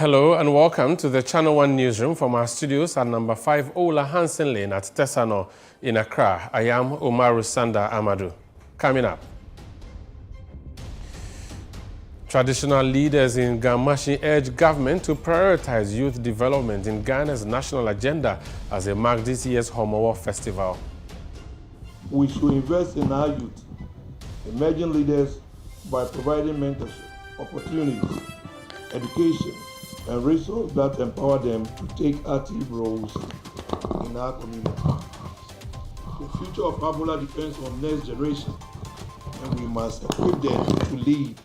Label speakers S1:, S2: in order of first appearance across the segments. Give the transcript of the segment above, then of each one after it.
S1: Hello and welcome to the Channel 1 Newsroom from our studios at number 5 Ola Hansen Lane at Tesano in Accra. I am Umaru Sanda Amadou. Coming up. Traditional leaders in Gamashi urge government to prioritize youth development in Ghana's national agenda as they mark this year's Homowo festival.
S2: We should invest in our youth, emerging leaders, by providing mentorship, opportunities, education, and resources that empower them to take active roles in our community. The future of Ebola depends on next generation, and we must equip them to lead.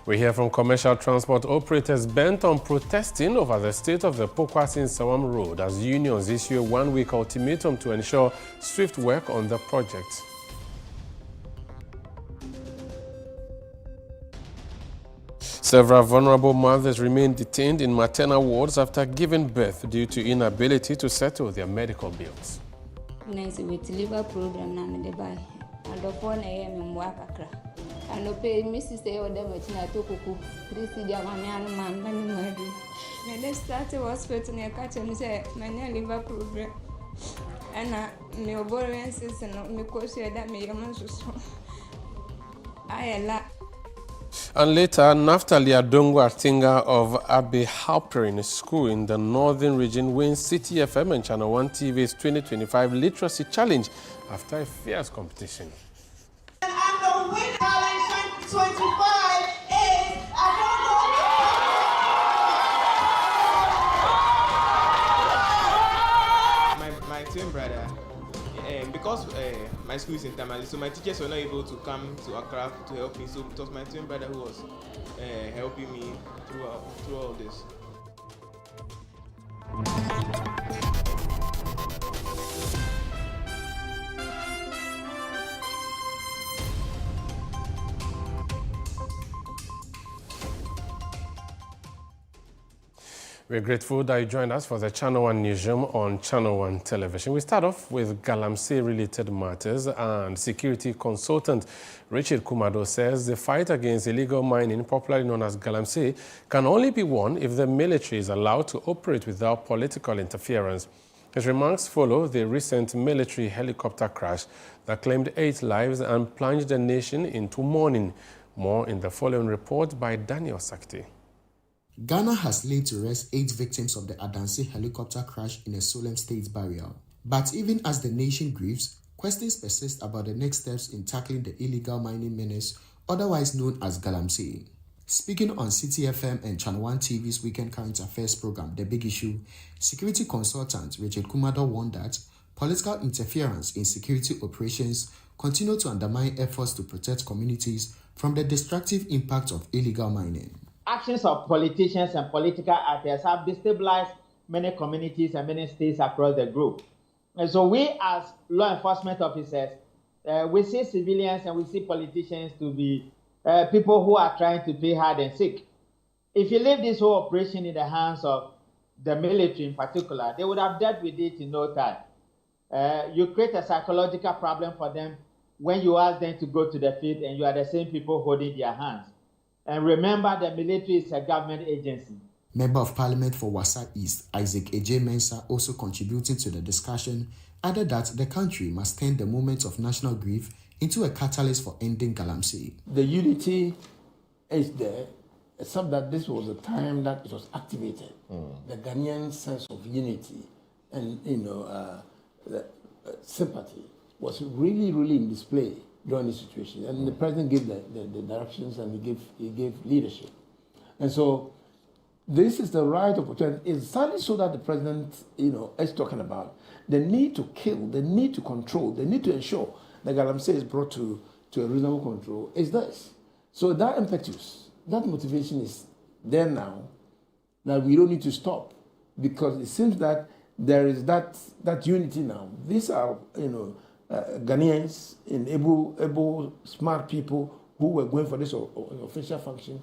S1: We hear from commercial transport operators bent on protesting over the state of the Pokwasin-Sawam Road as unions issue a one-week ultimatum to ensure swift work on the project. Several vulnerable mothers remain detained in maternal wards after giving birth due to inability to settle their medical bills.
S3: Next with liver program na me buy and upon am wakakra and pay Mrs. Odem na tokuku 3 cedi amame anu man na me madu me dey start hospital na catch me say my liver program and me oborian sister no me ko share that me yam so ayela.
S1: And later, Naftali Adongo Artinga of Abbey Halperin School in the Northern Region wins City FM and Channel 1 TV's 2025 Literacy Challenge after a fierce competition.
S4: And the winner challenge 2025 is
S5: my twin brother. Because my school is in Tamale, so my teachers were not able to come to Accra to help me. So it was my twin brother who was helping me through all this.
S1: We're grateful that you joined us for the Channel 1 Newsroom on Channel 1 Television. We start off with Galamsey-related matters, and security consultant Richard Kumado says the fight against illegal mining, popularly known as Galamsey, can only be won if the military is allowed to operate without political interference. His remarks follow the recent military helicopter crash that claimed 8 lives and plunged the nation into mourning. More in the following report by Daniel Sakti.
S6: Ghana has laid to rest 8 victims of the Adansi helicopter crash in a solemn state burial. But even as the nation grieves, questions persist about the next steps in tackling the illegal mining menace, otherwise known as Galamsey. Speaking on City FM and Channel 1 TV's weekend current affairs program, The Big Issue, security consultant Richard Kumado warned that political interference in security operations continue to undermine efforts to protect communities from the destructive impact of illegal mining.
S7: Actions of politicians and political actors have destabilized many communities and many states across the globe. And so we as law enforcement officers, we see civilians and we see politicians to be people who are trying to play hide and seek. If you leave this whole operation in the hands of the military in particular, they would have dealt with it in no time. You create a psychological problem for them when you ask them to go to the field and you are the same people holding their hands. And remember, the military is a government agency.
S6: Member of Parliament for Wassa East, Isaac J. Mensah, also contributing to the discussion, added that the country must turn the moment of national grief into a catalyst for ending Galamsey.
S8: The unity is there, except that this was the time that it was activated. The Ghanaian sense of unity and the, sympathy was really in display during this situation, and the president gave the directions and he gave leadership, and so this is the right opportunity. It's sadly so that the president is talking about the need to kill, the need to control, the need to ensure that Galamsey is brought to a reasonable control. Is this so that impetus, that motivation is there now, that we don't need to stop, because it seems that there is that unity now. These are Ghanaians and able smart people who were going for this official function.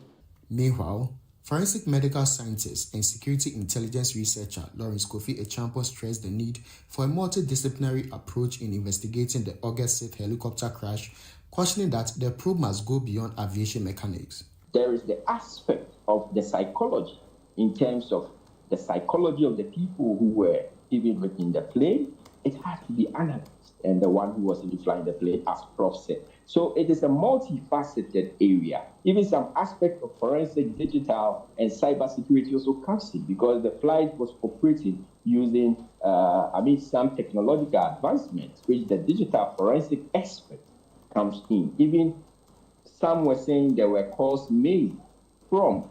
S6: Meanwhile, forensic medical scientist and security intelligence researcher Lawrence Kofi Echampo stressed the need for a multidisciplinary approach in investigating the August 6th helicopter crash, cautioning that the probe must go beyond aviation mechanics.
S9: There is the aspect of the psychology in terms of the psychology of the people who were even in the plane, it has to be analyzed. And the one who was even flying the plane, as Prof said. So it is a multifaceted area. Even some aspect of forensic, digital, and cybersecurity also comes in, because the flight was operating using, some technological advancements, which the digital forensic expert comes in. Even some were saying there were calls made from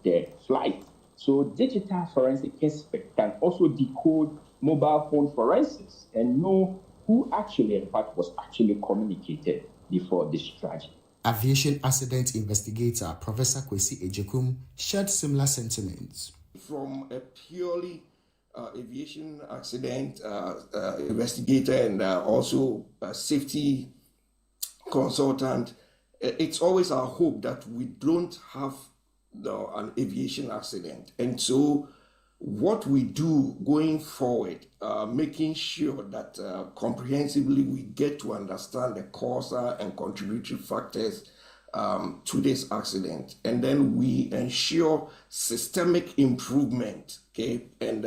S9: the flight. So digital forensic expert can also decode mobile phone forensics and know who actually, in fact, was actually communicated before this tragedy.
S6: Aviation accident investigator Professor Kwesi Ejekum shared similar sentiments.
S2: From a purely aviation accident investigator and also a safety consultant, it's always our hope that we don't have an aviation accident. And so what we do going forward, making sure that comprehensively we get to understand the causal and contributory factors to this accident, and then we ensure systemic improvement, okay, and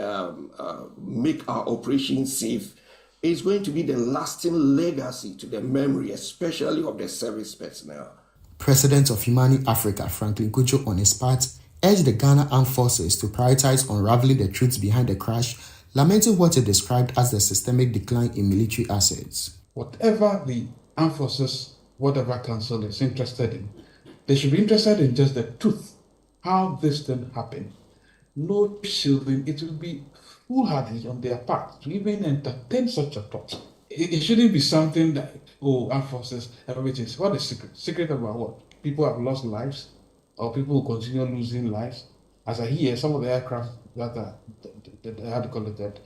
S2: make our operations safe, is going to be the lasting legacy to the memory, especially of the service personnel.
S6: President of Humani Africa, Franklin Kujo, on his part, urged the Ghana Armed Forces to prioritize unraveling the truth behind the crash, lamenting what he described as the systemic decline in military assets.
S10: Whatever the Armed Forces, whatever council is interested in, they should be interested in just the truth, how this thing happened. No shielding. It will be foolhardy on their part to even entertain such a thought. It shouldn't be something that, Armed Forces, everything. What is secret? Secret about what? People have lost lives, or people will continue losing lives. As I hear, some of the aircraft that are, how do you call it, that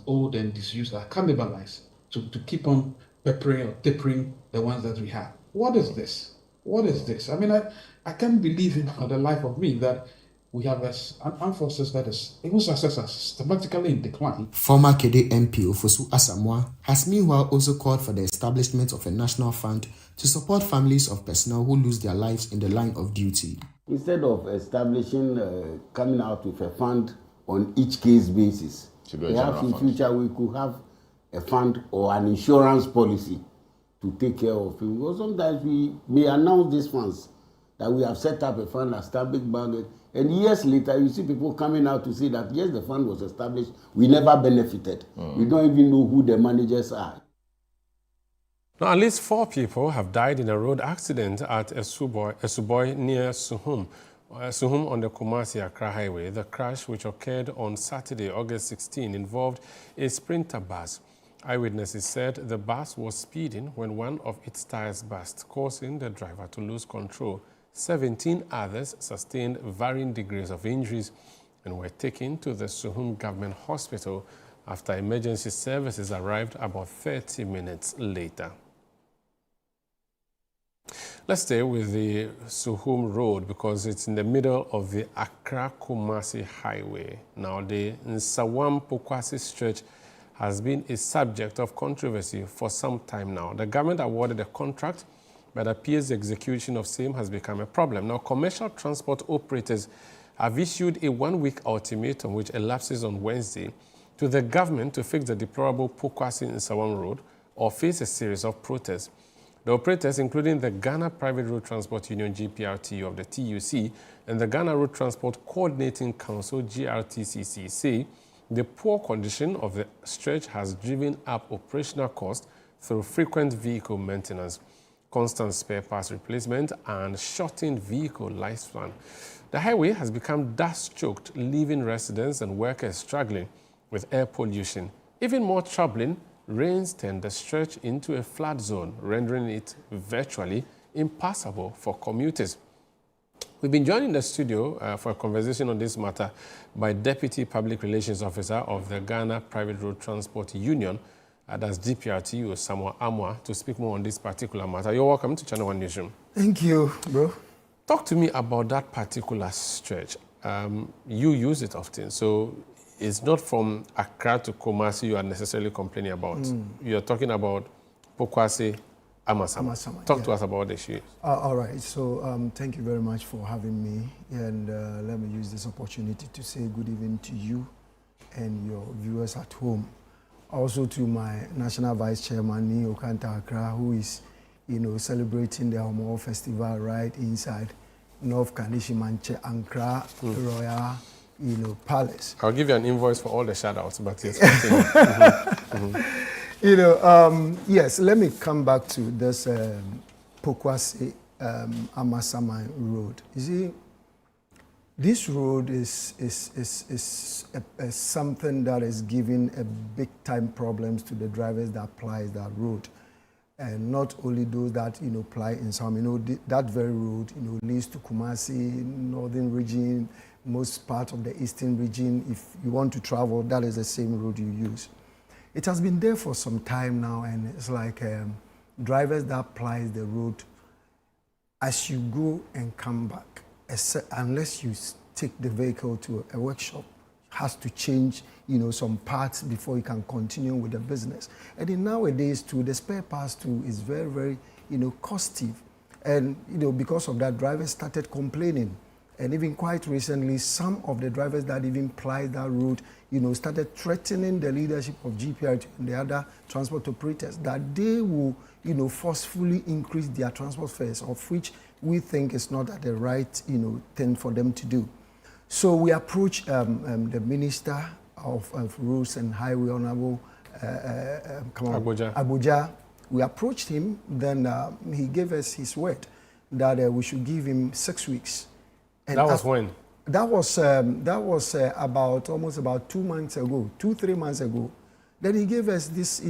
S10: old and disused are cannibalized to keep on peppering or tippering the ones that we have. What is this? What is this? I mean, I can't believe in for the life of me that we have an armed forces that is, whose assets are systematically in decline.
S6: Former KD MP Ofosu Asamoah has meanwhile also called for the establishment of a national fund to support families of personnel who lose their lives in the line of duty.
S11: Instead of establishing, coming out with a fund on each case basis, perhaps in future we could have a fund or an insurance policy to take care of people. Because sometimes we may announce these funds that we have set up a fund, established budget, and years later you see people coming out to say that yes, the fund was established, we never benefited. We don't even know who the managers are.
S1: Now, at least 4 people have died in a road accident at Esuboi near Suhum on the Kumasi-Accra Highway. The crash, which occurred on Saturday, August 16, involved a Sprinter bus. Eyewitnesses said the bus was speeding when one of its tires burst, causing the driver to lose control. 17 others sustained varying degrees of injuries and were taken to the Suhum Government Hospital after emergency services arrived about 30 minutes later. Let's stay with the Suhum Road because it's in the middle of the Accra-Kumasi Highway. Now, the Nsawam-Pokwasi stretch has been a subject of controversy for some time now. The government awarded a contract, but appears the execution of same has become a problem. Now, commercial transport operators have issued a 1-week ultimatum, which elapses on Wednesday, to the government to fix the deplorable Pokwasi-Nsawam Road or face a series of protests. The operators, including the Ghana Private Road Transport Union GPRTU of the TUC and the Ghana Road Transport Coordinating Council GRTCC, say the poor condition of the stretch has driven up operational costs through frequent vehicle maintenance, constant spare parts replacement, and shortened vehicle lifespan. The highway has become dust-choked, leaving residents and workers struggling with air pollution. Even more troubling, rains turned the stretch into a flood zone, rendering it virtually impassable for commuters. We've been joined in the studio for a conversation on this matter by Deputy Public Relations Officer of the Ghana Private Road Transport Union, that's GPRTU, Samuel Amwa, to speak more on this particular matter. You're welcome to Channel One Newsroom.
S12: Thank you, bro.
S1: Talk to me about that particular stretch. You use it often, so it's not from Accra to Kumasi you are necessarily complaining about. You're talking about Pokwasi Amasama. Talk to us about the issue.
S12: All right. So thank you very much for having me. And let me use this opportunity to say good evening to you and your viewers at home. Also to my National Vice Chairman, Neo Kanta Accra, who is, celebrating the Homowo Festival right inside North Kanishimantse Ankara Royal, Palace.
S1: I'll give you an invoice for all the shout-outs, but yes,
S12: yes, let me come back to this Pokwase Amasama road. You see, this road is something that is giving a big time problems to the drivers that ply that road. And not only those that, ply in some, that very road, leads to Kumasi, northern region, most part of the eastern region. If you want to travel, that is the same road you use. It has been there for some time now, and it's like drivers that ply the road, as you go and come back, unless you take the vehicle to a workshop, has to change, some parts before you can continue with the business. And in nowadays too, the spare parts too is very, very, costly. And, because of that, drivers started complaining. And even quite recently, some of the drivers that even ply that route, started threatening the leadership of GPRT and the other transport operators that they will, forcefully increase their transport fares, of which we think is not the right, thing for them to do. So we approached the Minister of Roads and Highway, Honorable Abuja. We approached him, then he gave us his word that we should give him 6 weeks. And
S1: that was when?
S12: That was almost about 2 months ago, 2-3 months ago. Then he gave us this,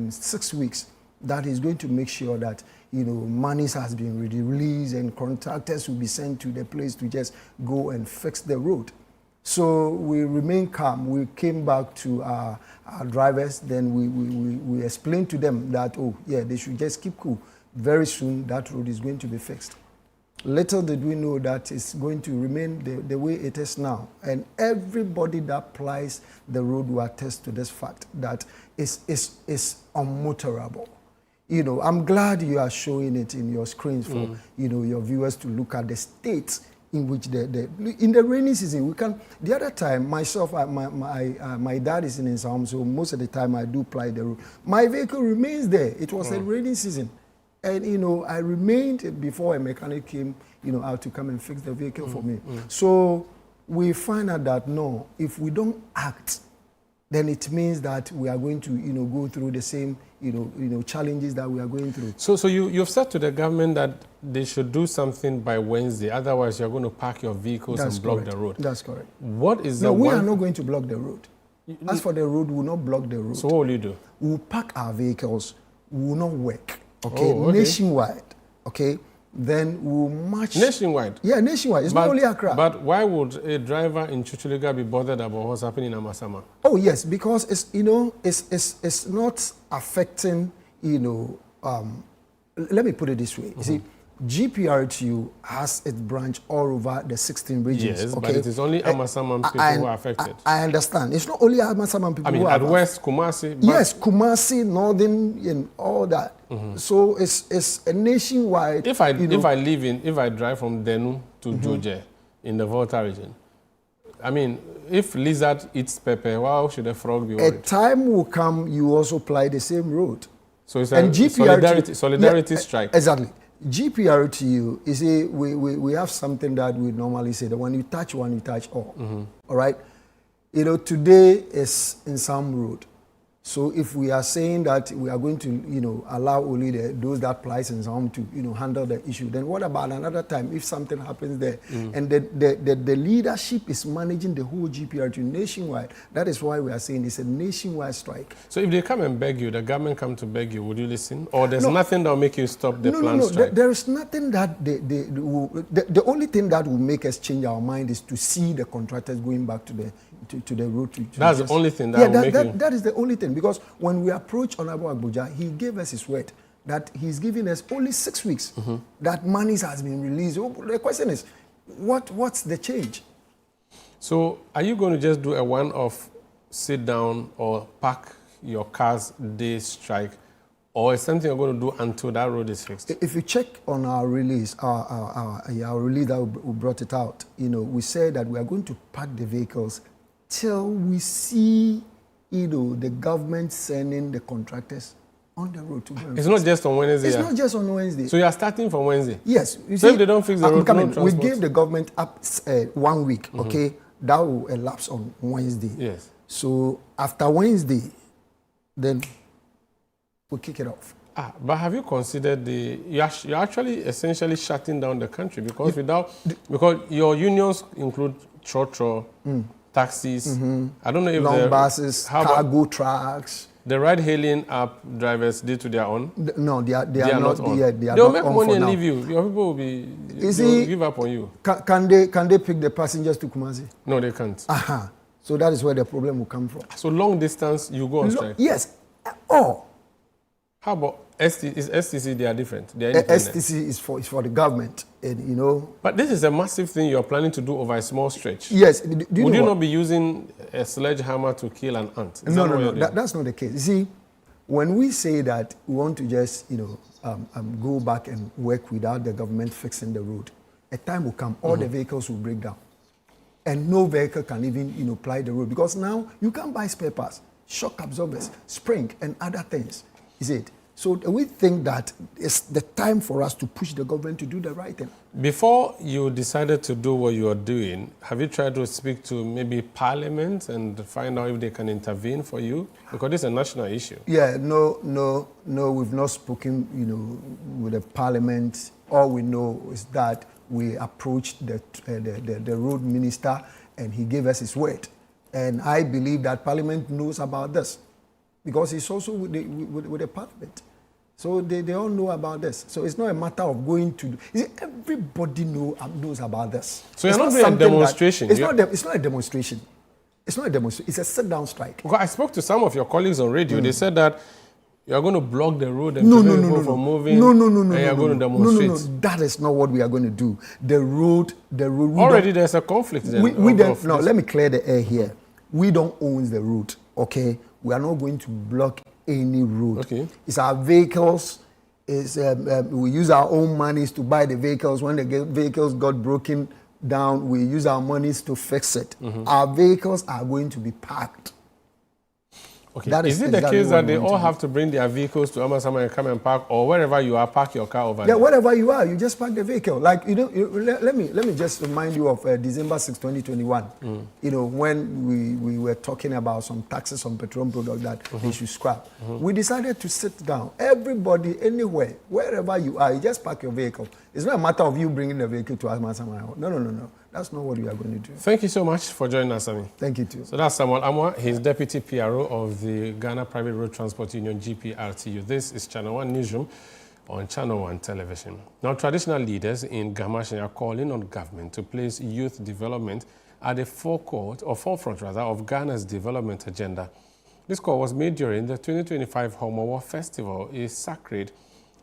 S12: 6 weeks that he's going to make sure that, monies has been released and contractors will be sent to the place to just go and fix the road. So we remain calm. We came back to our drivers. Then we explained to them that, they should just keep cool. Very soon that road is going to be fixed. Little did we know that it's going to remain the way it is now. And everybody that plies the road will attest to this fact that it's unmotorable. I'm glad you are showing it in your screens for your viewers to look at the states in which in the rainy season we can. The other time, myself, my dad is in his home, so most of the time I do ply the road. My vehicle remains there. It was a rainy season. And, I remained before a mechanic came, out to come and fix the vehicle for me. So we find out that, no, if we don't act, then it means that we are going to, go through the same, challenges that we are going through.
S1: So you've said to the government that they should do something by Wednesday, otherwise you're going to park your vehicles and block the road.
S12: That's correct.
S1: What is
S12: we are not going to block the road. As for the road, we will not block the road.
S1: So what will you do?
S12: We will park our vehicles. We will not work. Okay, nationwide. Okay, then we'll march.
S1: Nationwide?
S12: Yeah, nationwide. It's not only Accra.
S1: But why would a driver in Chuchuliga be bothered about what's happening in Amasama?
S12: Oh yes, because it's it's not affecting let me put it this way. You see, GPRTU has its branch all over the 16 regions.
S1: Yes, but it is only Amasaman people who are affected.
S12: I understand. It's not only Amasaman people who are affected.
S1: At West, Kumasi.
S12: Yes, Kumasi, Northern, and all that. So it's a nationwide.
S1: If I drive from Denu to Joje in the Volta region, if lizard eats pepper, why should a frog be worried?
S12: A time will come, you also apply the same road.
S1: So it's a solidarity strike.
S12: Exactly. GPRTU, you see, we have something that we normally say that when you touch one, you touch all. All right? Today is in some road. So if we are saying that we are going to, allow only those that plies in some to, handle the issue, then what about another time if something happens there? And the leadership is managing the whole GPRTU nationwide. That is why we are saying it's a nationwide strike.
S1: So if they come and beg you, the government come to beg you, would you listen? Or there's nothing that will make you stop the planned strike?
S12: There is nothing that the only thing that will make us change our mind is to see the contractors going back to the road.
S1: That's the only thing that will make you...
S12: That is the only thing, because when we approached Honorable Abuja, he gave us his word that he's giving us only 6 weeks, that money has been released. The question is, what's the change?
S1: So are you going to just do a one-off sit down or park your car's day strike Or is something you're going to do until that road is fixed?
S12: If you check on our release, our release that we brought it out, we said that we are going to park the vehicles till we see, the government sending the contractors on the road to go.
S1: It's not just on Wednesday.
S12: It's not just on Wednesday.
S1: So you are starting from Wednesday?
S12: Yes.
S1: So if they don't fix the road,
S12: we gave the government up 1 week, okay? That will elapse on Wednesday.
S1: Yes.
S12: So after Wednesday, then we'll kick it off.
S1: But have you considered you're actually essentially shutting down the country because because your unions include trotro, taxis. I don't know if
S12: long buses, cargo trucks.
S1: The ride-hailing app drivers did to their own?
S12: No, they are not on.
S1: They'll make money and leave you. Your people will give up on you.
S12: Can they pick the passengers to Kumasi?
S1: No, they can't.
S12: So that is where the problem will come from.
S1: So long distance, you go on strike?
S12: Yes.
S1: How about is STC? They are different. They are
S12: STC is for the government, and
S1: But this is a massive thing you are planning to do over a small stretch.
S12: Yes.
S1: Would you not be using a sledgehammer to kill an ant?
S12: No. That's not the case. You see, when we say that we want to just go back and work without the government fixing the road, a time will come. All the vehicles will break down, and no vehicle can even ply the road because now you can't buy spare parts, shock absorbers, spring, and other things. Is it? So we think that it's the time for us to push the government to do the right thing.
S1: Before you decided to do what you are doing, have you tried to speak to maybe Parliament and find out if they can intervene for you? Because it's a national issue.
S12: Yeah, no, we've not spoken, with the Parliament. All we know is that we approached the road minister and he gave us his word. And I believe that Parliament knows about this, because it's also with the Parliament. So they all know about this. So it's not a matter of going to... everybody knows about this.
S1: So you're not doing a demonstration?
S12: It's not a demonstration. It's not a demonstration. It's a sit-down strike.
S1: Because I spoke to some of your colleagues on radio. They said that you're going to block the road and prevent people from moving.
S12: No.
S1: And you're going to demonstrate.
S12: No. That is not what we are going to do. The road...
S1: Already there's a conflict then.
S12: Let me clear the air here. We don't own the road, okay? We are not going to block any road.
S1: Okay.
S12: It's our vehicles. We use our own monies to buy the vehicles. When the vehicles got broken down, we use our monies to fix it. Our vehicles are going to be parked.
S1: Okay. Is it the case that they all have to bring their vehicles to Amasama and come and park, or wherever you are, park your car over there?
S12: Yeah, wherever you are, you just park the vehicle. Like, let me just remind you of December 6, 2021. When we were talking about some taxes on petroleum products that they should scrap. We decided to sit down. Everybody, anywhere, wherever you are, you just park your vehicle. It's not a matter of you bringing the vehicle to Amasama. No. That's not what we are going to do.
S1: Thank you so much for joining us, Sami.
S12: Thank you, too.
S1: So that's Samuel Amwa. He's Deputy PRO of the Ghana Private Road Transport Union, GPRTU. This is Channel 1 Newsroom on Channel 1 Television. Now, traditional leaders in Gamashi are calling on government to place youth development at the forefront of Ghana's development agenda. This call was made during the 2025 Homowo Festival, a sacred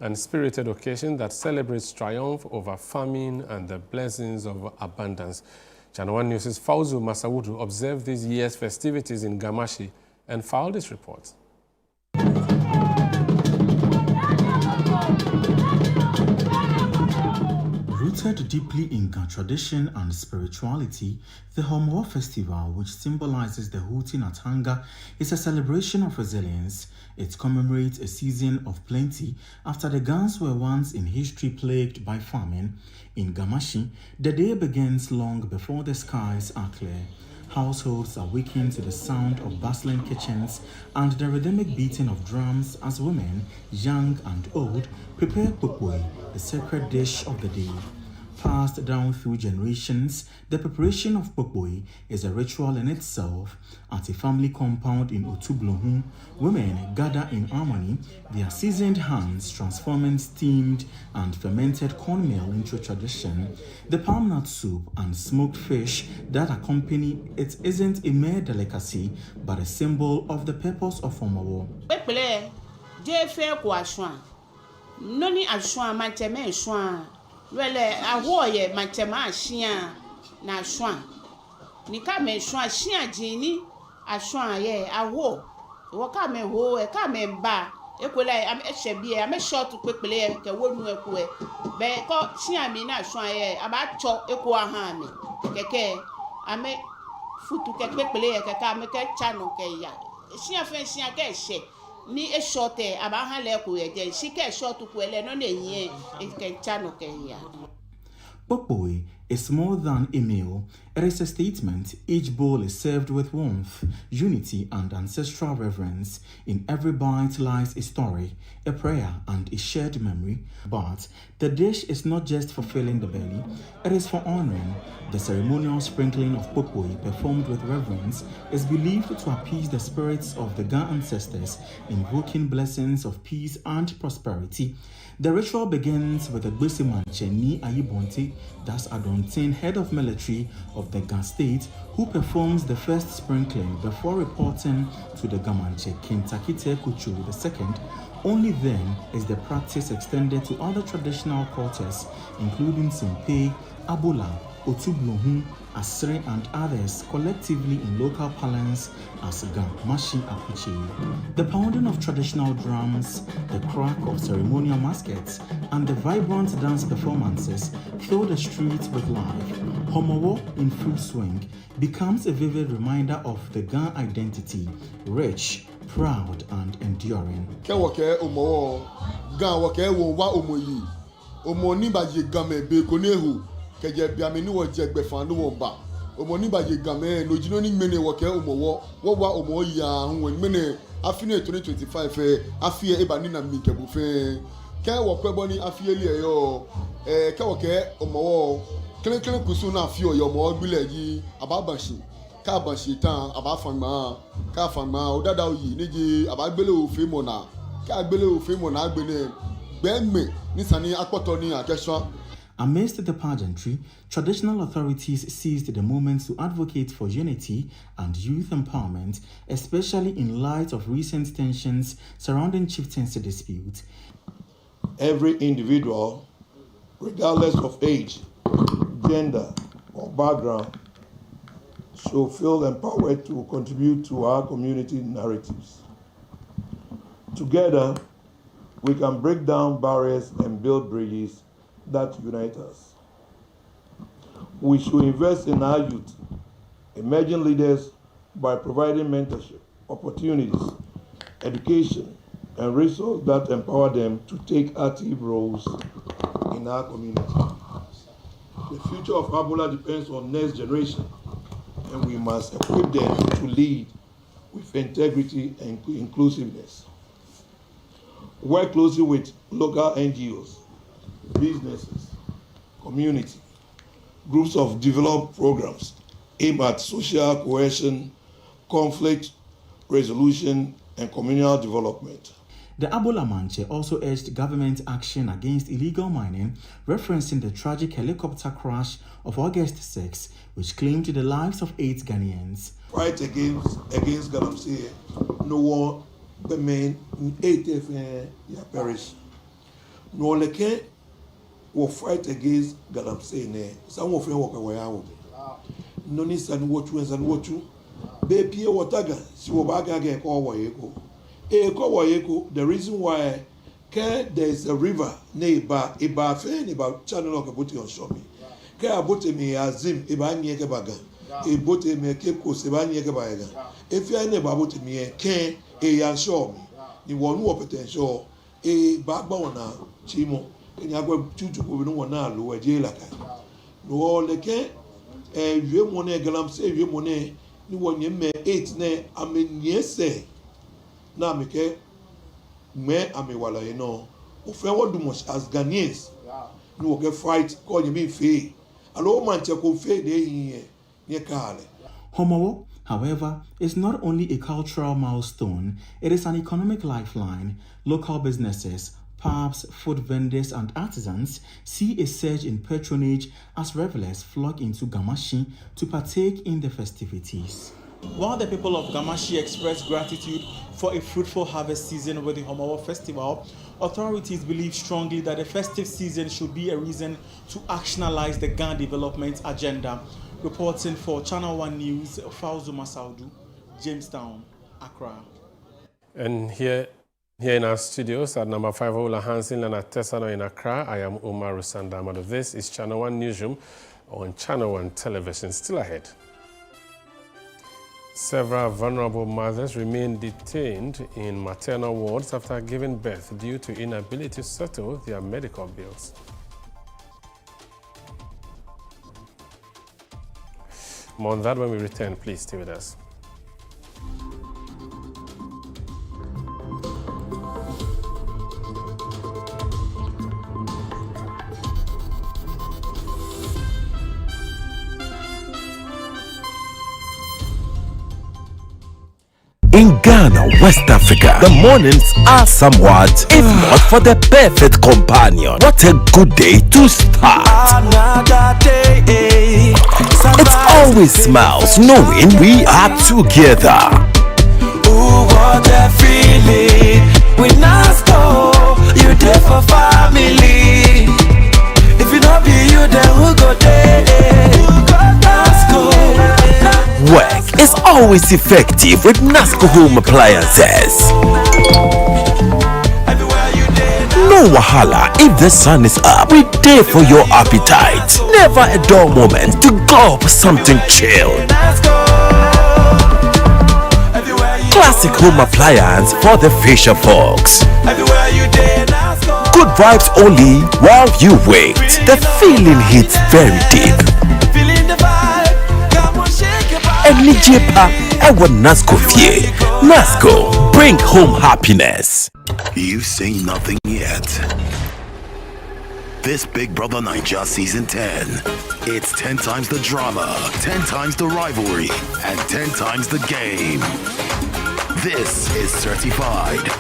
S1: and spirited occasion that celebrates triumph over famine and the blessings of abundance. Channel 1 News' Fauzu Masawudu observed this year's festivities in Gamashi and filed this report.
S13: Rooted deeply in Ga tradition and spirituality, the Homowo Festival, which symbolizes the Huti Natanga, is a celebration of resilience. It commemorates a season of plenty after the Gans were once in history plagued by famine. In Gamashi, the day begins long before the skies are clear. Households awaken to the sound of bustling kitchens and the rhythmic beating of drums as women, young and old, prepare pupui, the sacred dish of the day. Passed down through generations, the preparation of pupui is a ritual in itself. At a family compound in Otublohun, women gather in harmony, their seasoned hands transforming steamed and fermented cornmeal into tradition. The palm nut soup and smoked fish that accompany it isn't a mere delicacy, but a symbol of the purpose of Homowo.
S14: Wele ahoye matema shia na shwan nika me shwan shia jini ashwan ye aho wo ka me ho e ka me ba Equally, I'm a shabby, I'm a short to quickly, a wooden work way. But call Siami not shy about chop equa hammy. Keke, I make food to quickly, a caca make a channel kaya. She a friend, she a get shake. Ni a short about her leku again. She can short to quell and on a year, it can channel kaya.
S13: Pokpoi is more than a meal. It is a statement. Each bowl is served with warmth, unity, and ancestral reverence. In every bite lies a story, a prayer, and a shared memory. But the dish is not just for filling the belly, it is for honoring. The ceremonial sprinkling of pokpoi, performed with reverence, is believed to appease the spirits of the Ga ancestors, invoking blessings of peace and prosperity. The ritual begins with the Gbesimanche Ni Ayibonte, that's Adontin, head of military of the Ga state, who performs the first sprinkling before reporting to the Gamanche King Takite Kuchulu II. Only then is the practice extended to other traditional cultures, including Simpe, Abola, Otubluhun, Asre, and others, collectively in local parlance as Gamashi Akuchi. The pounding of traditional drums, the crack of ceremonial muskets, and the vibrant dance performances fill the streets with life. Homowo, in full swing, becomes a vivid reminder of the Ga identity, rich, proud, and enduring.
S15: Kewake Homowo, Ga wake wo wa omoyi, omoni ba ye game be konehu. Keje biameni wo jegbe fanu wo ba omoni ba ye game no jino ni mene wo ke omowo wo wa omo ya hu mene afine 2025 afie ebani na mikebu fe ke wo kwebo ni afie li eyo ke wo ke omowo kele kusu na afie oyo mo gbile yi ababashi ka bashi tan abafanma ka fanma o dada oyi neje abagbele ofe mo na ka gbele ofe mo na gbene gbeme ni sani apoto ni attention.
S13: Amidst the pageantry, traditional authorities seized the moment to advocate for unity and youth empowerment, especially in light of recent tensions surrounding chieftaincy dispute.
S2: Every individual, regardless of age, gender, or background, should feel empowered to contribute to our community narratives. Together, we can break down barriers and build bridges that unite us. We should invest in our youth, emerging leaders, by providing mentorship, opportunities, education, and resources that empower them to take active roles in our community. The future of Abola depends on next generation, and we must equip them to lead with integrity and inclusiveness. Work closely with local NGOs, businesses, community, groups of developed programs aimed at social cohesion, conflict resolution, and communal development.
S13: The Abola Manche also urged government action against illegal mining, referencing the tragic helicopter crash of August 6, which claimed the lives of 8 Ghanaians.
S2: Fight against Galamsey, no one remain 8 perish. No leke will fight against Galamsey. Some of them walk away out. No need to watch you. Baby, whatever. She will back again. The reason why there is a river neighbor about channel of Kabuti on Shomi. Kabuti me azim Ibani Kabaga. A boat me Cape Coast Ibani Kabaga. If you are never about me, can a young show me. You want more potential. A backbone Chimo. And you go to one now, lower jail. No, they can't. You money, Galam save your money. You want your me 8 ne. I mean, yes, say. Now, me amewala, you know. If I want to much as Ghanaians, you will get fight, call you me fee. Allow man to go fee day near Kale.
S13: Homowo, however, is not only a cultural milestone, it is an economic lifeline. Local businesses, pubs, food vendors, and artisans see a surge in patronage as revelers flock into Gamashi to partake in the festivities. While the people of Gamashi express gratitude for a fruitful harvest season with the Homowo Festival, authorities believe strongly that the festive season should be a reason to actionalize the Ga development agenda. Reporting for Channel 1 News, Fauzu Masaudu, Jamestown, Accra.
S1: And here Here in our studios at number 5, Ola Hansen and at Tessano in Accra, I am Umar Rusandamado. This is Channel 1 Newsroom on Channel 1 Television. Still ahead. Several vulnerable mothers remain detained in maternal wards after giving birth due to inability to settle their medical bills. More on that when we return. Please stay with us.
S16: In Ghana, West Africa, the mornings are somewhat, if not for the perfect companion. What a good day to start. Another day. It always smiles knowing we are together. Ooh, what a feeling. We not go, you there for family. If you not be you, then who go there? Work is always effective with Nasco home appliances. No wahala if the sun is up. We there for your appetite. Never a dull moment to go for something chilled. Classic home appliance for the fisher folks. Good vibes only while you wait. The feeling hits very deep. Enijepa ewa Nasco fie. Nasco, bring home happiness.
S17: You've seen nothing yet. This Big Brother Naija Season 10. It's 10 times the drama, 10 times the rivalry, and 10 times the game. This is certified.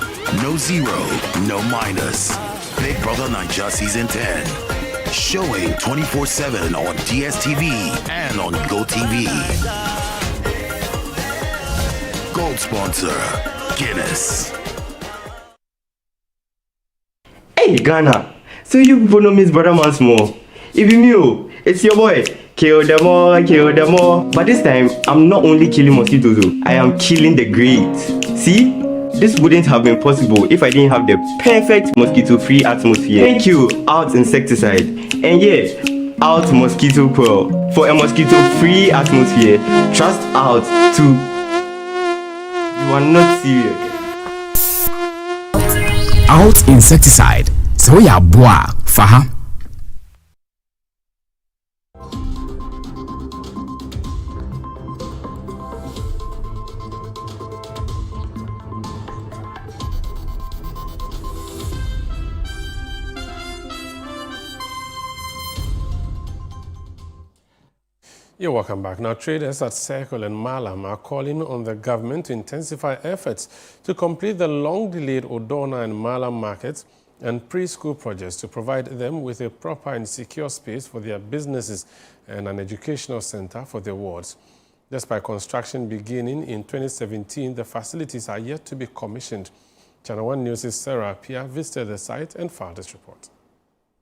S17: No zero, no minus. Big Brother Naija Season 10. Showing 24/7 on DSTV and on GoTV. Gold sponsor, Guinness.
S18: Hey Ghana, so you people know Miss Brother once more. If you knew, it's your boy. Kill them all, kill them all. But this time, I'm not only killing mosquitoes, though. I am killing the great. See? This wouldn't have been possible if I didn't have the perfect mosquito-free atmosphere. Thank you, Out Insecticide. And yeah, Out Mosquito Coil. For a mosquito-free atmosphere, trust Out to... You are not serious.
S19: Out Insecticide. So ya boa, faha.
S1: You're welcome back. Now, traders at Circle and Malam are calling on the government to intensify efforts to complete the long-delayed Odona and Malam markets and preschool projects to provide them with a proper and secure space for their businesses and an educational center for their wards. Despite construction beginning in 2017, the facilities are yet to be commissioned. Channel 1 News' Sarah Pia visited the site and filed this report.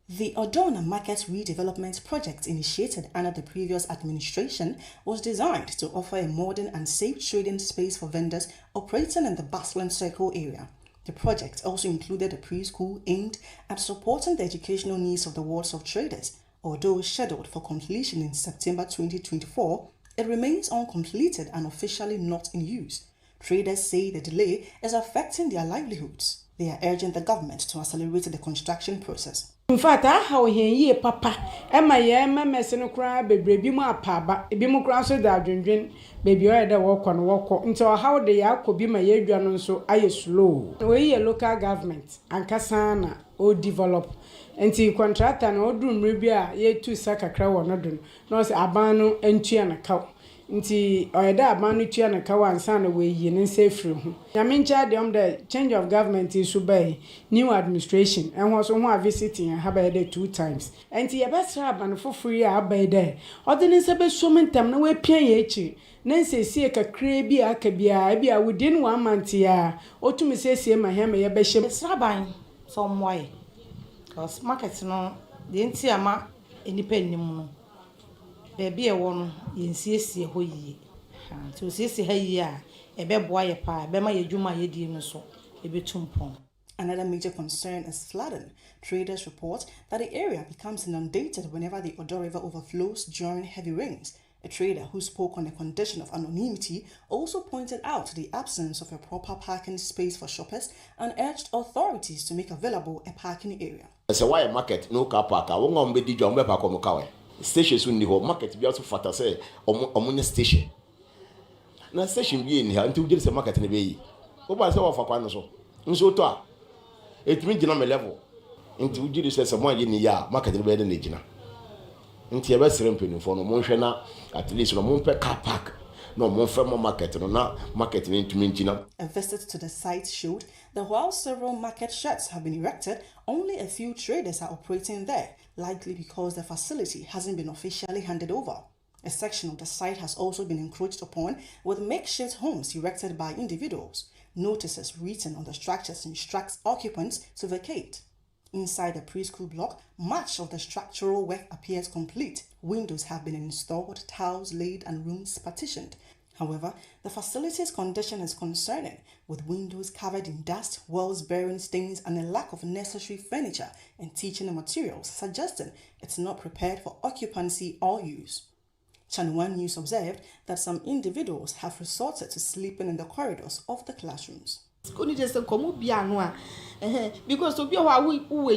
S20: The Odona Market Redevelopment Project, initiated under the previous administration, was designed to offer a modern and safe trading space for vendors operating in the bustling Circle area. The project also included a preschool aimed at supporting the educational needs of the wards of traders. Although scheduled for completion in September 2024, it remains uncompleted and officially not in use. Traders say the delay is affecting their livelihoods. They are urging the government to accelerate the construction process.
S21: In fact, how he papa, Emma Yama Messino cry, baby, be more papa, be more cross with that drinking, baby, or the walk on walk until how they are could be my year, so I slow. We a local government and Cassana or develop until contract and old room ribia, ye 2 saka crow or nodun, no abano and chiana cow. Nti oyeda abanu tua na kawa ansa na we yi ne safety ho ya mencha dem the change of government is by new administration and ho so ho visiting ha by 2 times nti ye besra abanu fofori a by there odene se be so mentam na we pian ye echi na nsesi kakra bi aka bia within 1 month ya otumi sesi ma he me ye be hye
S22: besra ban so moye cause market no de nti ama enipa nim no baby e wono yensiesie ho yie ha to siesie ha yie a ebe boa ye pa ebe ma ye dwuma ye di no so ebe tumpon
S20: Another major concern is flooding. Traders report that the area becomes inundated whenever the Odo River overflows during heavy rains. A trader who spoke on the condition of anonymity also pointed out the absence of a proper parking space for shoppers and urged authorities to make available a parking area.
S3: So why market no car park? I won't be the jump back on the station soon. The whole market be also fatter say on station. Now station be in here until there is a market in the bay. Go by so for Panoso. So to it means you know my level. Until you say someone in the yard market in the bed in the Gina. Until ever seremping for no motion at least no moon per car park. No more firm market no na market into Minchina.
S20: A visit to the site showed that while several market sheds have been erected, only a few traders are operating there, likely because the facility hasn't been officially handed over. A section of the site has also been encroached upon with makeshift homes erected by individuals. Notices written on the structures instruct occupants to vacate. Inside the preschool block, much of the structural work appears complete. Windows have been installed, tiles laid, and rooms partitioned. However, the facility's condition is concerning, with windows covered in dust, walls bearing stains, and a lack of necessary furniture and teaching materials, suggesting it's not prepared for occupancy or use. Channel 1 News observed that some individuals have resorted to sleeping in the corridors of the classrooms.
S22: Because to be a we do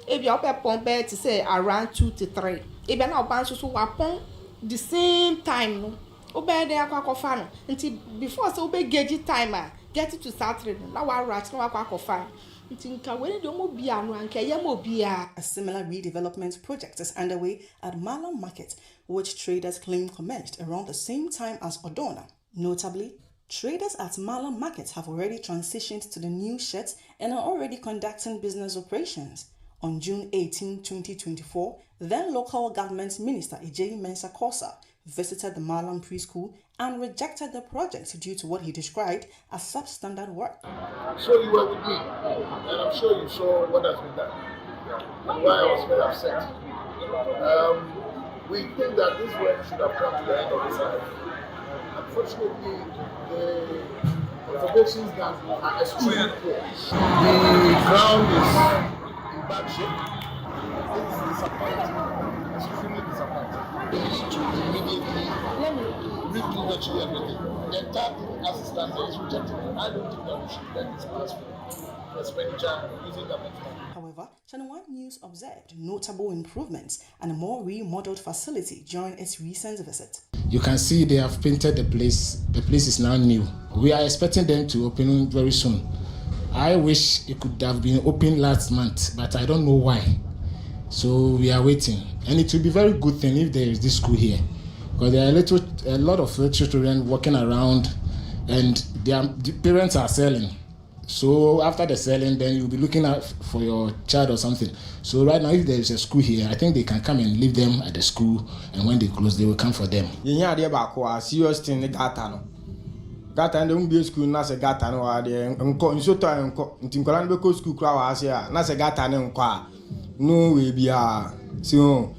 S22: if you are pompe to say around 2 to 3. If you are not bound to upon the same time, obey the aquafano until before so be gauge timer, get it to Saturday. Now I write no aquafan. A
S20: similar redevelopment project is underway at Malam Market, which traders claim commenced around the same time as Odona. Notably, traders at Malam Market have already transitioned to the new sheds and are already conducting business operations. On June 18, 2024, then local government minister Ejay Mensah Kosa visited the Malam preschool and rejected the project due to what he described as substandard work.
S4: So you were with me, and I'm sure you saw what has been done, and why I was very upset. We think that this work should have come to the end of its life. Unfortunately, the observations that are extremely poor. The ground is in bad shape. It's disappointing, extremely disappointing. To immediately redo virtually everything. The entire thing as it stands is rejected. I don't think that we should let this pass for expenditure using government money.
S20: However, Channel 1 News observed notable improvements and a more remodeled facility during its recent visit.
S23: You can see they have painted the place. The place is now new. We are expecting them to open very soon. I wish it could have been opened last month, but I don't know why. So we are waiting. And it will be a very good thing if there is this school here. Because there are a lot of children walking around and the parents are selling. So after the selling, then you'll be looking out for your child or something. So right now, if there is a school here, I think they can come and leave them at the school, and when they close, they will come for them.
S24: Yeah, they are serious thing. Gata and don't be a school. Nasa gata no are there. Unko in so time. Tinkolan beko school crowd was here. Nasa gata no unko. No we be so.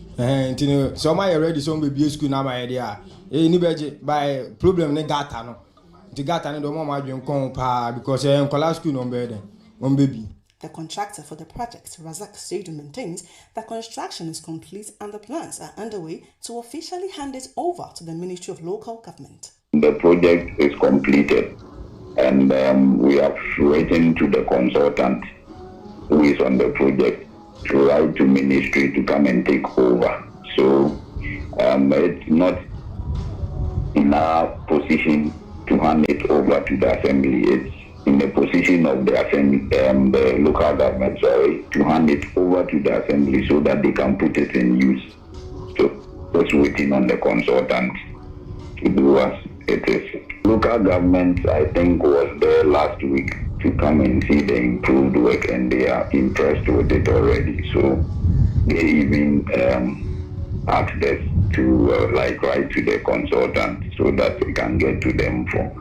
S24: So my already some be a school na my idea. Ni beje by problem ne gata no. Because
S20: the contractor for the project, Razak Seidu, maintains that construction is complete and the plans are underway to officially hand it over to the Ministry of Local Government.
S25: The project is completed and we have written to the consultant who is on the project to write to Ministry to come and take over. So it's not in our position to hand it over to the assembly. It's in the position of the assembly, the local government, to hand it over to the assembly so that they can put it in use. So just waiting on the consultant to do as it is. Local government, I think, was there last week to come and see the improved work, and they are impressed with it already. So they even asked us to write to the consultant so that we can get to them for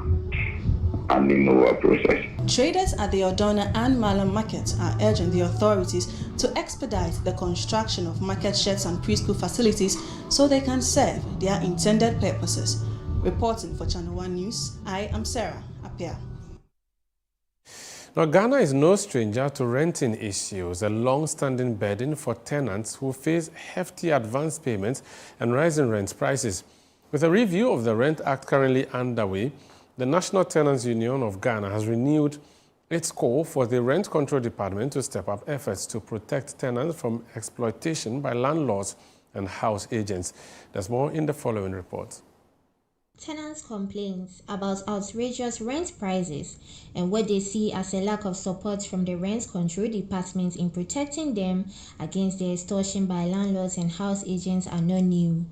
S25: handing over process.
S20: Traders at the Odona and Malam markets are urging the authorities to expedite the construction of market sheds and preschool facilities so they can serve their intended purposes. Reporting for Channel 1 News, I am Sarah Apia.
S1: Now, Ghana is no stranger to renting issues, a long-standing burden for tenants who face hefty advance payments and rising rent prices. With a review of the Rent Act currently underway, the National Tenants Union of Ghana has renewed its call for the Rent Control Department to step up efforts to protect tenants from exploitation by landlords and house agents. There's more in the following report.
S5: Tenants' complaints about outrageous rent prices and what they see as a lack of support from the Rent Control Department in protecting them against the extortion by landlords and house agents are not new.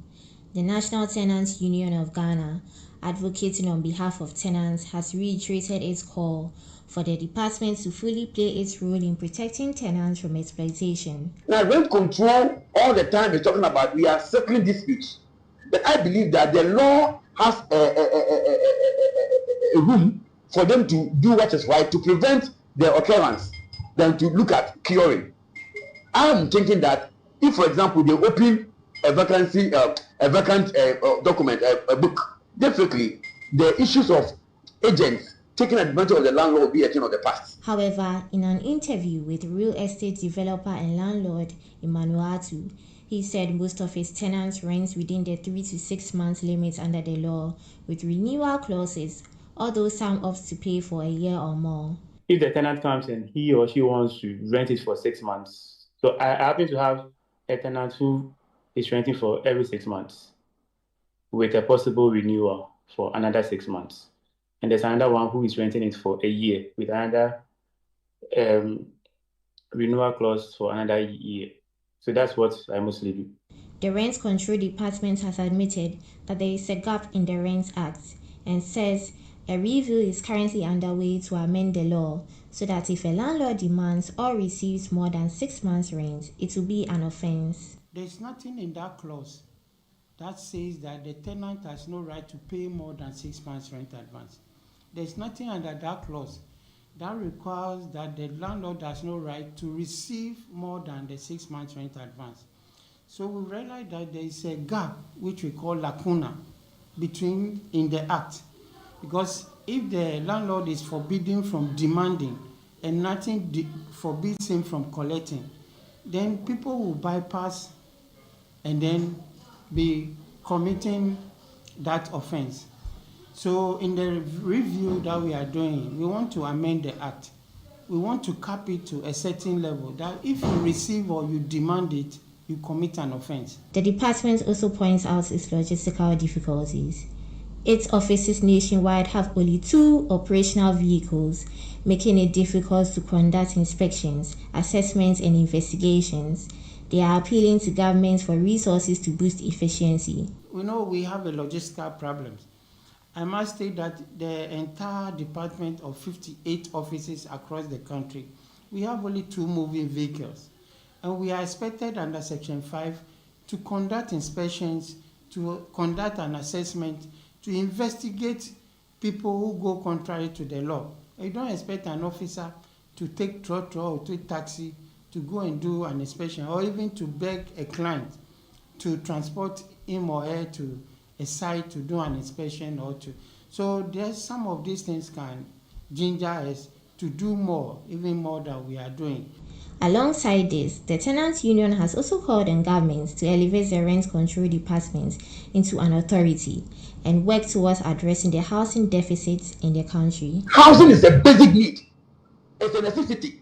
S5: The National Tenants Union of Ghana, advocating on behalf of tenants, has reiterated its call for the department to fully play its role in protecting tenants from exploitation.
S7: Now, rent control all the time is talking about we are settling disputes. But I believe that the law has a room for them to do what is right to prevent the occurrence than to look at curing. I'm thinking that if, for example, they open a vacant document, a book, definitely the issues of agents taking advantage of the landlord will be a thing of the past.
S5: However, in an interview with real estate developer and landlord Emmanuel Atu, he said most of his tenants rent within the 3 to 6 months limit under the law, with renewal clauses, although some opt to pay for a year or more.
S8: If the tenant comes and he or she wants to rent it for 6 months, so I happen to have a tenant who is renting for every 6 months with a possible renewal for another 6 months. And there's another one who is renting it for a year with another renewal clause for another year. So that's what I mostly do.
S5: The Rent Control Department has admitted that there is a gap in the Rent Act and says a review is currently underway to amend the law so that if a landlord demands or receives more than 6 months' rent, it will be an offense.
S9: There's nothing in that clause that says that the tenant has no right to pay more than 6 months' rent advance. There's nothing under that clause that requires that the landlord has no right to receive more than the 6 months rent advance. So we realize that there is a gap, which we call lacuna, in the act. Because if the landlord is forbidden from demanding and nothing forbids him from collecting, then people will bypass and then be committing that offense. So in the review that we are doing, we want to amend the act. We want to cap it to a certain level that if you receive or you demand it, you commit an offense.
S5: The department also points out its logistical difficulties. Its offices nationwide have only 2 operational vehicles, making it difficult to conduct inspections, assessments, and investigations. They are appealing to governments for resources to boost efficiency.
S9: We know we have a logistical problems. I must state that the entire department of 58 offices across the country, we have only 2 moving vehicles. And we are expected under Section 5 to conduct inspections, to conduct an assessment, to investigate people who go contrary to the law. You don't expect an officer to take trotro or take taxi to go and do an inspection, or even to beg a client to transport him or her to a site to do an inspection or to. So there's some of these things can ginger us to do more, even more than we are doing.
S5: Alongside this, the Tenants Union has also called on governments to elevate the Rent Control Department into an authority and work towards addressing the housing deficits in the country.
S7: Housing is a basic need. It's a necessity.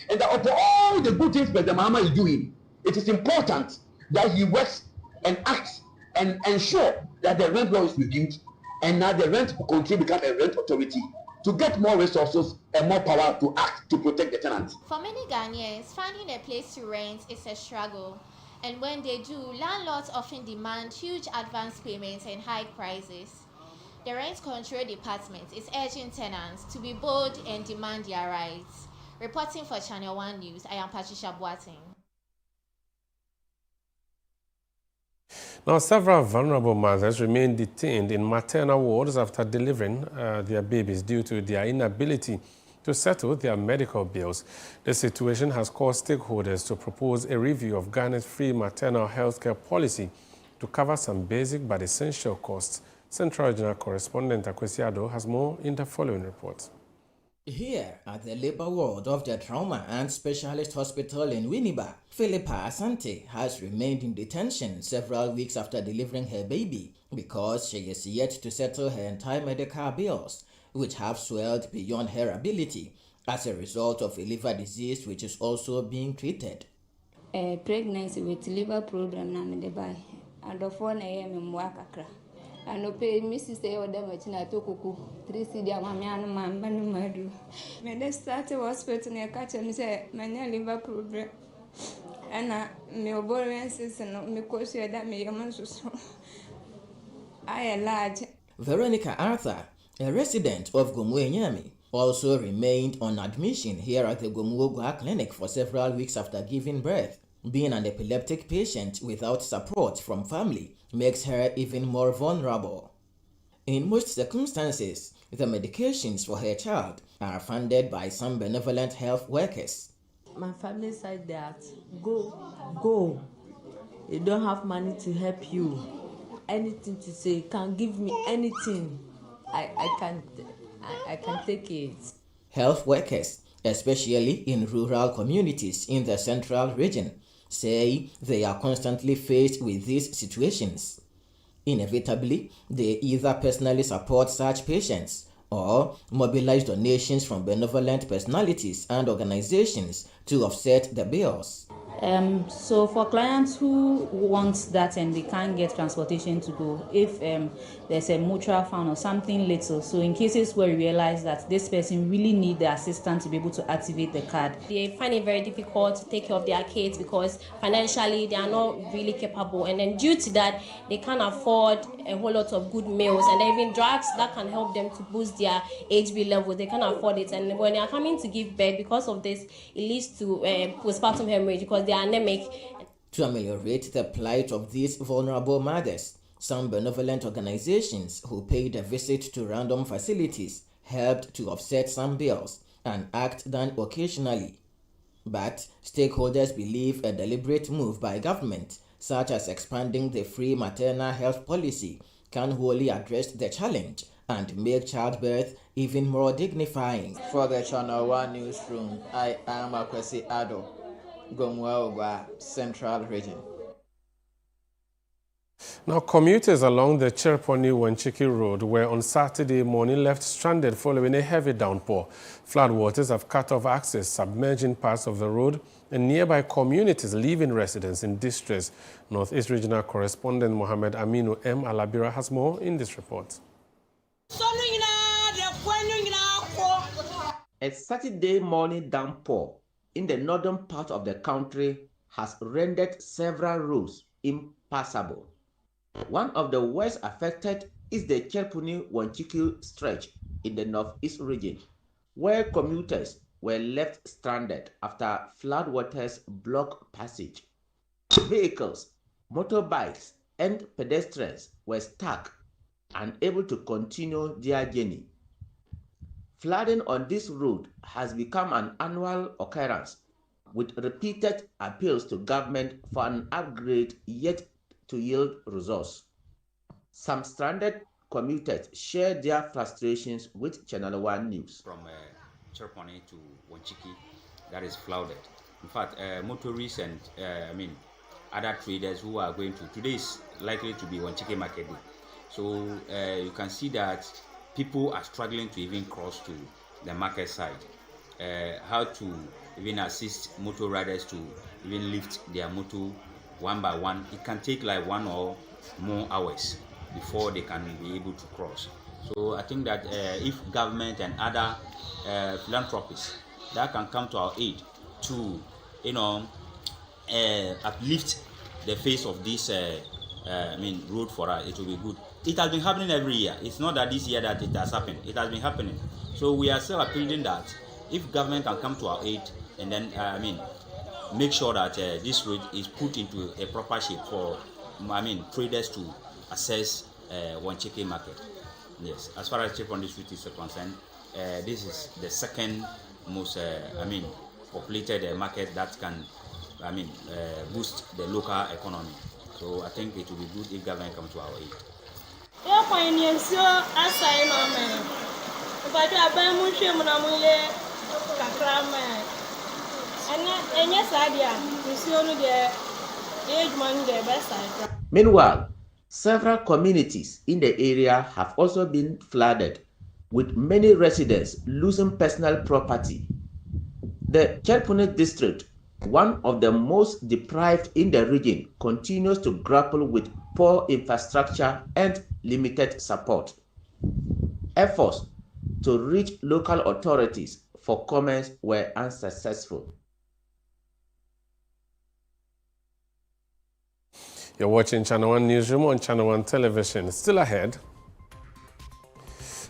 S7: And that of all the good things that the Mama is doing, it is important that he works and acts and ensure that the rent law is reviewed and now the rent control become a rent authority to get more resources and more power to act to protect the tenants.
S5: For many Ghanaians, finding a place to rent is a struggle. And when they do, landlords often demand huge advance payments and high prices. The Rent Control Department is urging tenants to be bold and demand their rights. Reporting for Channel 1 News, I am Patricia Boateng.
S1: Now, several vulnerable mothers remain detained in maternal wards after delivering their babies due to their inability to settle their medical bills. The situation has caused stakeholders to propose a review of Ghana's free maternal health care policy to cover some basic but essential costs. Central Regional Correspondent Akwesi Ado has more in the following report.
S6: Here at the labor ward of the Trauma and Specialist Hospital in Winneba, Philippa Asante has remained in detention several weeks after delivering her baby because she is yet to settle her entire medical bills, which have swelled beyond her ability as a result of a liver disease which is also being treated.
S10: Pregnancy with liver problem na me de buy. And the phone I am kakra. And no pay Mrs. Odem China Tokuku, 3 CD Mamian Man Madu. When they started hospital near catch and say, my liver problem. And my obolences and me cosia that me so. I am large.
S6: Veronica Arthur, a resident of Gomuwe Nyami, also remained on admission here at the Gomuwe Clinic for several weeks after giving birth. Being an epileptic patient without support from family makes her even more vulnerable. In most circumstances, the medications for her child are funded by some benevolent health workers.
S11: My family said that, go. You don't have money to help you. Anything to say, can give me anything. I can take it.
S6: Health workers, especially in rural communities in the central region, say they are constantly faced with these situations. Inevitably, they either personally support such patients or mobilize donations from benevolent personalities and organizations to offset the bills.
S12: So for clients who want that and they can't get transportation to go, if there's a mutual fund or something little, so in cases where we realize that this person really needs the assistance to be able to activate the card.
S14: They find it very difficult to take care of their kids because financially they are not really capable, and then due to that they can't afford a whole lot of good meals, and even drugs that can help them to boost their HB levels, they can't afford it, and when they are coming to give birth, because of this, it leads to postpartum hemorrhage because they are anemic.
S6: To ameliorate the plight of these vulnerable mothers, some benevolent organizations who paid a visit to random facilities helped to offset some bills, an act done occasionally. But stakeholders believe a deliberate move by government, such as expanding the free maternal health policy, can wholly address the challenge and make childbirth even more dignifying.
S26: For the Channel 1 Newsroom, I am Akwesi Ado, Gomuwe Central Region.
S1: Now, commuters along the Chereponi-Wanchiki Road were on Saturday morning left stranded following a heavy downpour. Floodwaters have cut off access, submerging parts of the road and nearby communities, leaving residents in distress. Northeast Regional Correspondent Mohammed Aminu M. Alabira has more in this report.
S27: A Saturday morning downpour in the northern part of the country has rendered several roads impassable. One of the worst affected is the Chereponi-Wanchiki stretch in the northeast region, where commuters were left stranded after floodwaters blocked passage. Vehicles, motorbikes, and pedestrians were stuck, unable to continue their journey. Flooding on this road has become an annual occurrence, with repeated appeals to government for an upgrade yet to yield results. Some stranded commuters shared their frustrations with Channel 1 News.
S28: From Chereponi to Wanchiki, that is flooded. In fact, motorists and other traders who are going to, today is likely to be Wanchiki Market Day. So you can see that people are struggling to even cross to the market side. How to even assist motor riders to even lift their motor one by one. It can take like 1 or more hours before they can be able to cross. So I think that if government and other philanthropists that can come to our aid to, uplift the face of this road for us, it will be good. It has been happening every year. It's not that this year that it has happened. It has been happening. So we are still appealing that if government can come to our aid and then make sure that this road is put into a proper shape for traders to access Wanchiki market. Yes, as far as Chereponi street is concerned, this is the second most populated market that can boost the local economy. So I think it will be good if government comes to our aid.
S27: Meanwhile, several communities in the area have also been flooded, with many residents losing personal property. The Chelpune district, one of the most deprived in the region, continues to grapple with poor infrastructure and limited support. Efforts to reach local authorities for comments were unsuccessful.
S1: You're watching Channel 1 Newsroom on Channel 1 Television. Still ahead,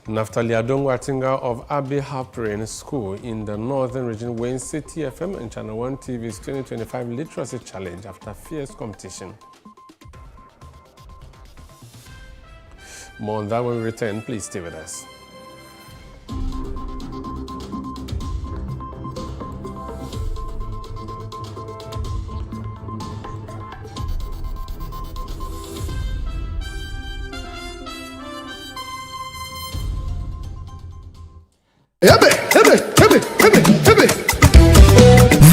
S1: Naftali Adongwatinga of Abbey Harpering School in the Northern Region wins City FM and Channel 1 TV's 2025 Literacy Challenge after fierce competition. More on that when we return. Please stay with us.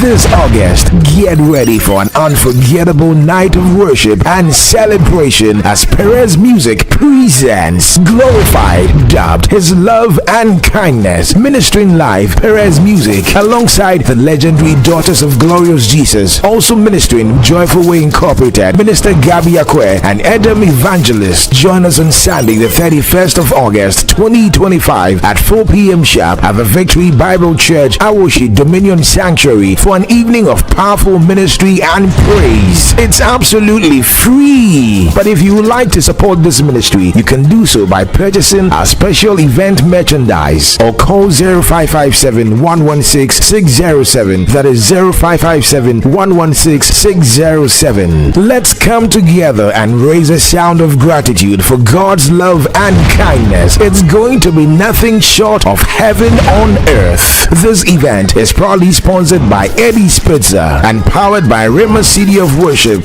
S2: This August, get ready for an unforgettable night of worship and celebration as Perez Music presents Glorified, dubbed His Love and Kindness, ministering live Perez Music alongside the legendary Daughters of Glorious Jesus, also ministering Joyful Way Incorporated, Minister Gabi Akwe and Edom Evangelist. Join us on Sunday the 31st of August 2025 at 4 p.m. sharp at the Victory Bible Church, Awoshi Dominion Sanctuary for an evening of powerful ministry and praise. It's absolutely free. But if you would like to support this ministry, you can do so by purchasing our special event merchandise or call 0557 116 607. That is 0557 116 607. Let's come together and raise a sound of gratitude for God's love and kindness. It's going to be nothing short of heaven on earth. This event is proudly sponsored by Eddie Spitzer and powered by Rima City of Worship.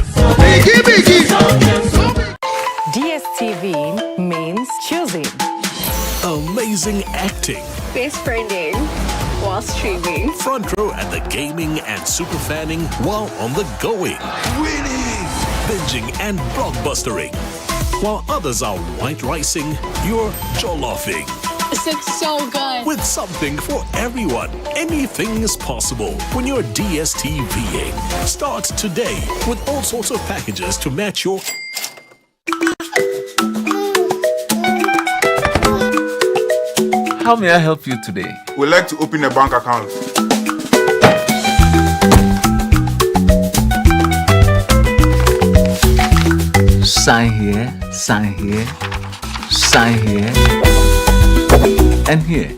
S13: DSTV means choosing.
S15: Amazing acting.
S13: Face branding while streaming.
S15: Front row at the gaming and super fanning while on the going. Winning. Binging and blockbustering. While others are white ricing, you're jolloffing.
S13: This looks so good.
S15: With something for everyone, anything is possible when you're DSTVing. Start today with all sorts of packages to match your...
S16: How may I help you today?
S17: We'd like to open a bank account.
S16: Sign here, sign here, sign here, and here.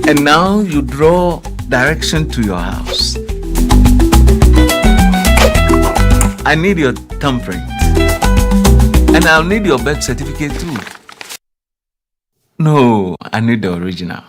S16: And now you draw direction to your house. I need your thumbprint. And I'll need your birth certificate too. No, I need the original.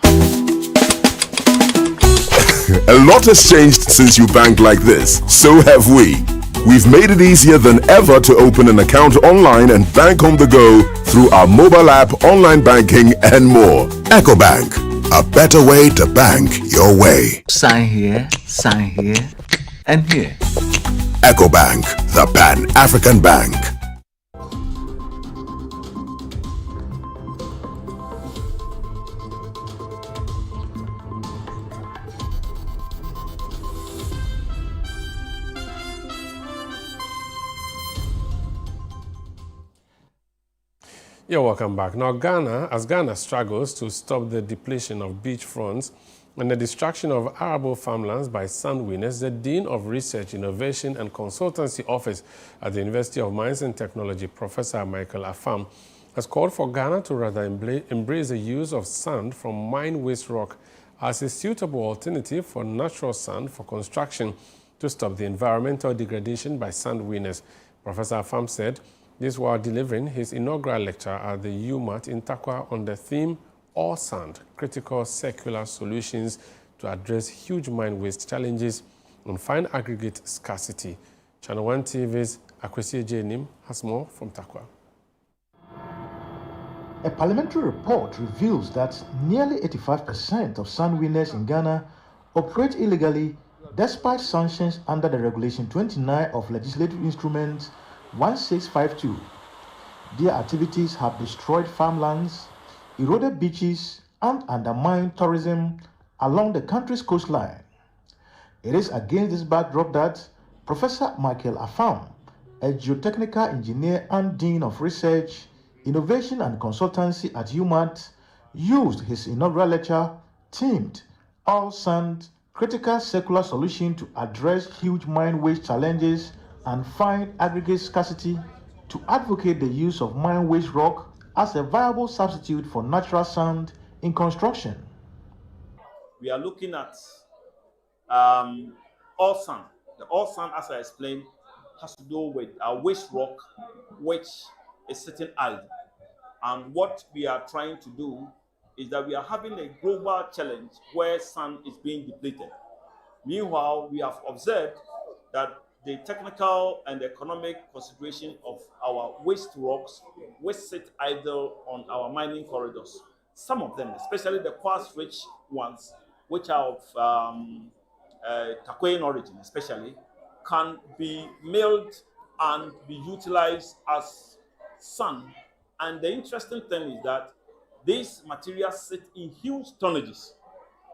S18: A lot has changed since you banked like this. So have we. We've made it easier than ever to open an account online and bank on the go through our mobile app, online banking, and more. EcoBank, a better way to bank your way.
S16: Sign here, and here.
S18: EcoBank, the Pan-African Bank.
S1: You're welcome back. Now, Ghana struggles to stop the depletion of beach fronts and the destruction of arable farmlands by sand winners, the Dean of Research, Innovation and Consultancy Office at the University of Mines and Technology, Professor Michael Afam, has called for Ghana to rather embrace the use of sand from mine waste rock as a suitable alternative for natural sand for construction to stop the environmental degradation by sand winners. Professor Afam said this while delivering his inaugural lecture at the UMAT in Takwa on the theme All Sand, Critical Circular Solutions to Address Huge Mine Waste Challenges and Fine Aggregate Scarcity. Channel 1 TV's Akwesi Ejenim has more from Takwa.
S3: A parliamentary report reveals that nearly 85% of sand winners in Ghana operate illegally despite sanctions under the Regulation 29 of Legislative Instrument 1652. Their activities have destroyed farmlands, eroded beaches, and undermined tourism along the country's coastline. It is against this backdrop that Professor Michael Afam, a geotechnical engineer and Dean of Research, Innovation and Consultancy at UMatt, used his inaugural lecture themed All Sand, Critical Circular Solution to address huge mine waste challenges and find aggregate scarcity to advocate the use of mine waste rock as a viable substitute for natural sand in construction.
S4: We are looking at all sand. The all sand, as I explained, has to do with our waste rock, which is sitting idle. And what we are trying to do is that we are having a global challenge where sand is being depleted. Meanwhile, we have observed that the technical and economic consideration of our waste rocks which sit idle on our mining corridors. Some of them, especially the quartz-rich ones, which are of Takoyan origin especially, can be milled and be utilized as sand. And the interesting thing is that these materials sit in huge tonnages.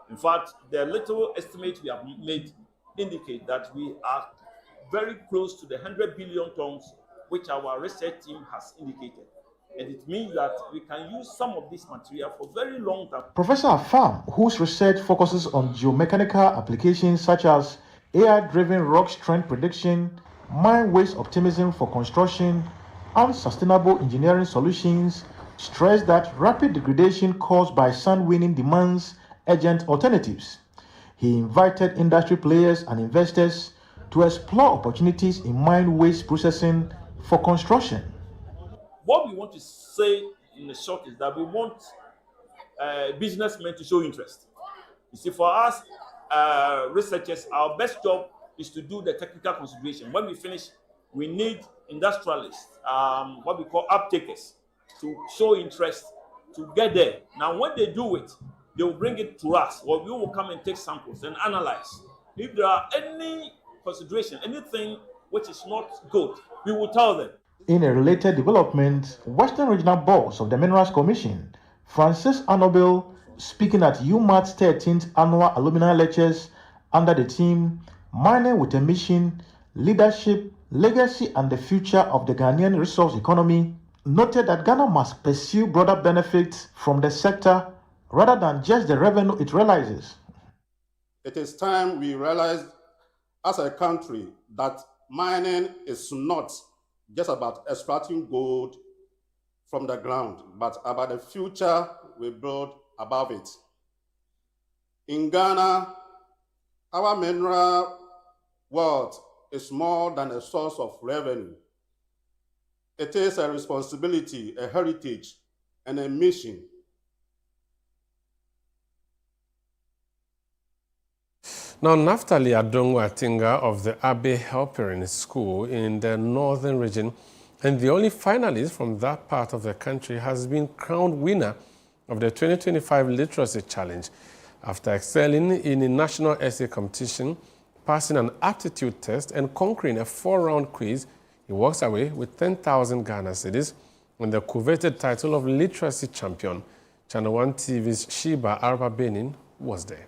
S4: In fact, the little estimate we have made indicate that we are very close to the 100 billion tons, which our research team has indicated. And it means that we can use some of this material for very long time.
S3: Professor Afam, whose research focuses on geomechanical applications such as AI-driven rock strength prediction, mine waste optimism for construction, and sustainable engineering solutions, stressed that rapid degradation caused by sand winning demands urgent alternatives. He invited industry players and investors to explore opportunities in mine waste processing for construction.
S4: What we want to say in the short is that we want businessmen to show interest. You see, for us researchers, our best job is to do the technical consideration. When we finish, we need industrialists, what we call uptakers, to show interest to get there. Now, when they do it, they will bring it to us, or we will come and take samples and analyze. If there are any consideration, anything which is not good, we will tell them.
S3: In a related development, Western Regional Boss of the Minerals Commission, Francis Anobil, speaking at UMatt's 13th Annual Alumni Lectures under the theme Mining with a Mission, Leadership, Legacy and the Future of the Ghanaian Resource Economy, noted that Ghana must pursue broader benefits from the sector rather than just the revenue it realizes.
S19: It is time we realize as a country that mining is not just about extracting gold from the ground, but about the future we build above it. In Ghana, our mineral wealth is more than a source of revenue. It is a responsibility, a heritage, and a mission.
S1: Now, Naftali Adongo-Atinga of the Abbey Helpering School in the northern region and the only finalist from that part of the country has been crowned winner of the 2025 Literacy Challenge. After excelling in a national essay competition, passing an aptitude test and conquering a 4-round quiz, he walks away with 10,000 Ghana cedis and the coveted title of Literacy Champion. Channel 1 TV's Sheba Arba Benin was there.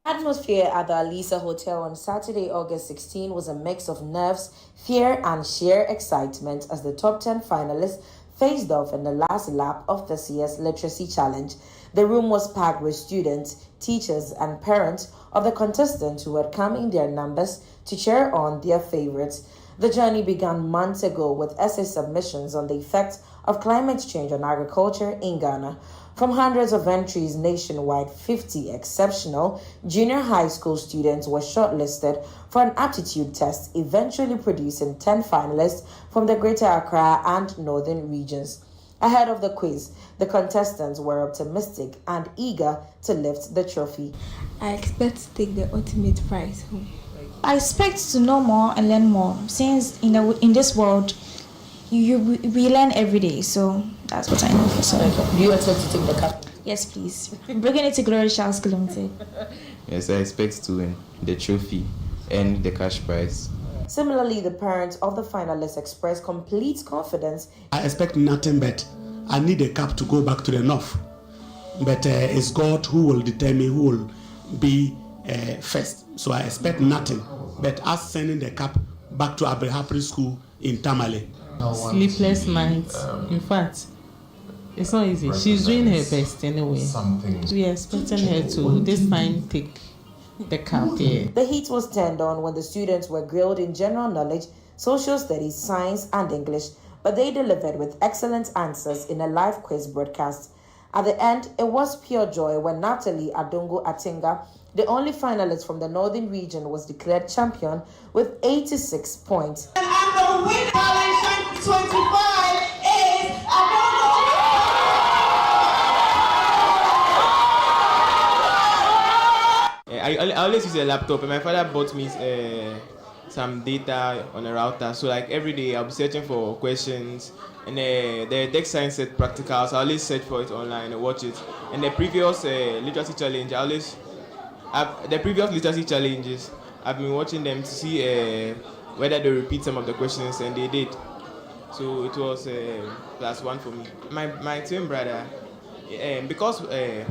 S21: Atmosphere at the Alisa Hotel on Saturday, August 16 was a mix of nerves, fear and sheer excitement as the top 10 finalists faced off in the last lap of this year's Literacy Challenge. The room was packed with students, teachers and parents of the contestants who had come in their numbers to cheer on their favorites. The journey began months ago with essay submissions on the effects of climate change on agriculture in Ghana. From hundreds of entries nationwide, 50 exceptional junior high school students were shortlisted for an aptitude test, eventually producing 10 finalists from the Greater Accra and Northern regions. Ahead of the quiz, the contestants were optimistic and eager to lift the trophy.
S22: I expect to take the ultimate prize home. I expect to know more and learn more, since in this world we learn every day, so That's what I know for sure.
S21: Do you expect to take the cup?
S22: Yes, please. Bringing it to Glory Charles Kilomte.
S5: Yes, I expect to win the trophy and the cash prize.
S21: Similarly, the parents of the finalists expressed complete confidence.
S7: I expect nothing but I need a cup to go back to the north. But it's God who will determine who will be first. So I expect nothing but us sending the cup back to Abraham School in Tamale.
S8: Sleepless nights. In fact, it's not easy. She's doing her best anyway. We are expecting her to this time take the cup here.
S21: The heat was turned on when the students were grilled in general knowledge, social studies, science, and English, but they delivered with excellent answers in a live quiz broadcast. At the end, it was pure joy when Natalie Adongo Atinga, the only finalist from the northern region, was declared champion with 86 points.
S9: And the winner challenge 2025 is Adongo.
S8: I always use a laptop, and my father bought me some data on a router. So like every day I'll be searching for questions, and the tech science set practicals, I always search for it online and watch it. And the previous literacy challenge, the previous literacy challenges, I've been watching them to see whether they repeat some of the questions, and they did. So it was +1 for me. My twin brother, because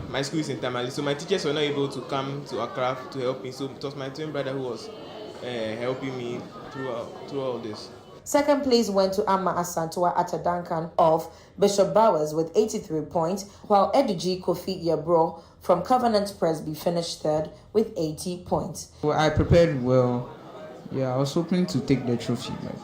S8: my school is in Tamale, so my teachers were not able to come to Accra to help me. So it was my twin brother who was helping me through all this.
S21: Second place went to Amma Asantua Atadankan of Bishop Bowers with 83 points, while Eduji Kofi Yebro from Covenant Presby finished third with 80 points.
S20: Well, I prepared well. Yeah, I was hoping to take the trophy, but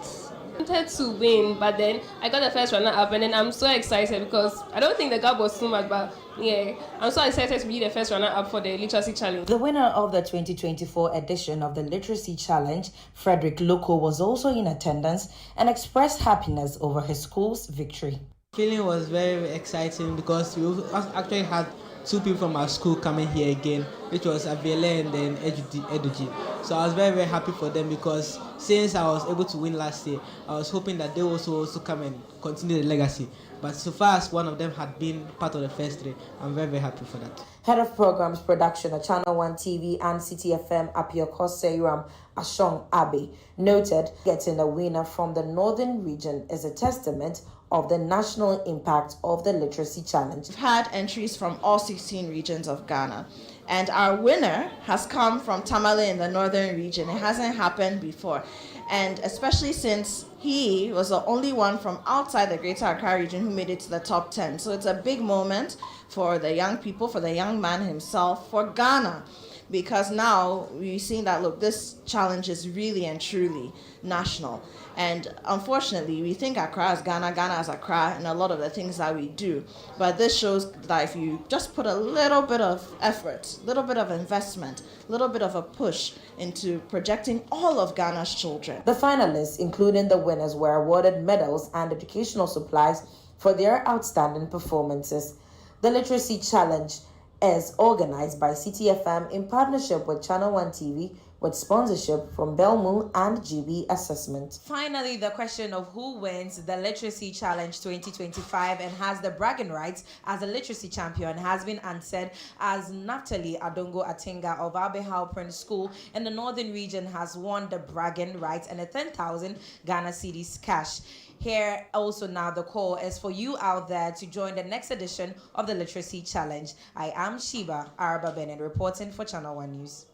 S23: I wanted to win, but then I got the first runner-up, and then I'm so excited because I don't think the gap was too much, but yeah, I'm so excited to be the first runner-up for the Literacy Challenge.
S21: The winner of the 2024 edition of the Literacy Challenge, Frederick Loko, was also in attendance and expressed happiness over his school's victory.
S8: Feeling was very, very exciting because we actually had 2 people from our school coming here again, which was Aviele and then Eduji. So I was very, very happy for them because since I was able to win last year, I was hoping that they also come and continue the legacy. But so far as one of them had been part of the first 3, I'm very, very happy for that.
S21: Head of Programs Production at Channel 1 TV and City FM, Apioko Seyram Ashong Abe, noted getting a winner from the Northern region is a testament of the national impact of the Literacy Challenge.
S24: We've had entries from all 16 regions of Ghana, and our winner has come from Tamale in the northern region. It hasn't happened before, and especially since he was the only one from outside the Greater Accra region who made it to the top 10. So it's a big moment for the young people, for the young man himself, for Ghana, because now we're seeing that, look, this challenge is really and truly national. And unfortunately, we think Accra is Ghana, Ghana is Accra, and a lot of the things that we do. But this shows that if you just put a little bit of effort, a little bit of investment, a little bit of a push into projecting all of Ghana's children.
S21: The finalists, including the winners, were awarded medals and educational supplies for their outstanding performances. The Literacy Challenge is organized by City FM in partnership with Channel 1 TV, with sponsorship from Belmu and GB Assessment. Finally, the question of who wins the Literacy Challenge 2025 and has the bragging rights as a literacy champion has been answered, as Natalie Adongo Atinga of Abehau Prince School in the Northern region has won the bragging rights and a 10,000 Ghana cedis cash. Here also now the call is for you out there to join the next edition of the Literacy Challenge. I am Sheba Araba Bennett reporting for Channel 1 News.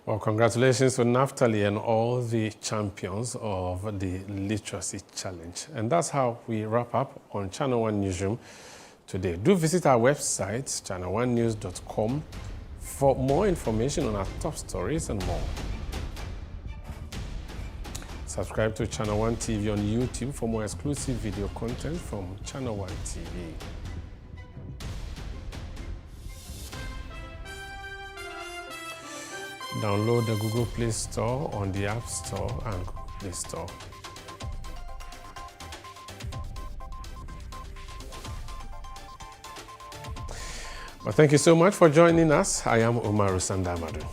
S1: Well, congratulations to Naphtali and all the champions of the Literacy Challenge. And that's how we wrap up on Channel 1 Newsroom today. Do visit our website, channel1news.com, for more information on our top stories and more. Subscribe to Channel 1 TV on YouTube for more exclusive video content from Channel 1 TV. Download the Google Play Store on the App Store and Google Play Store. Well, thank you so much for joining us. I am Umaru Sandamadu.